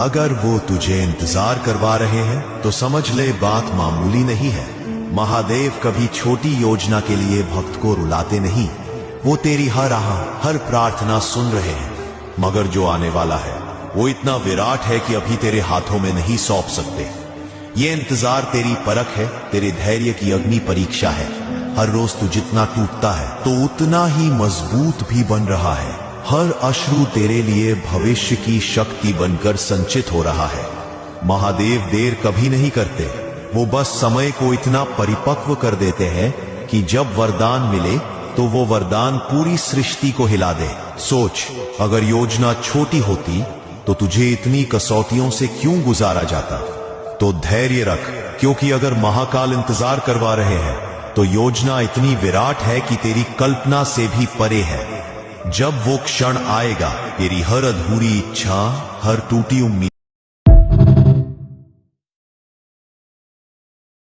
अगर वो तुझे इंतजार करवा रहे हैं तो समझ ले बात मामूली नहीं है। महादेव कभी छोटी योजना के लिए भक्त को रुलाते नहीं। वो तेरी हर आह, हर प्रार्थना सुन रहे हैं। मगर जो आने वाला है वो इतना विराट है कि अभी तेरे हाथों में नहीं सौंप सकते। ये इंतजार तेरी परख है, तेरे धैर्य की अग्नि परीक्षा है। हर रोज तू जितना टूटता है तो उतना ही मजबूत भी बन रहा है। हर अश्रु तेरे लिए भविष्य की शक्ति बनकर संचित हो रहा है। महादेव देर कभी नहीं करते, वो बस समय को इतना परिपक्व कर देते हैं कि जब वरदान मिले तो वो वरदान पूरी सृष्टि को हिला दे। सोच, अगर योजना छोटी होती तो तुझे इतनी कसौटियों से क्यों गुजारा जाता। तो धैर्य रख, क्योंकि अगर महाकाल इंतजार करवा रहे हैं तो योजना इतनी विराट है कि तेरी कल्पना से भी परे है। जब वो क्षण आएगा, तेरी हर अधूरी इच्छा, हर टूटी उम्मीद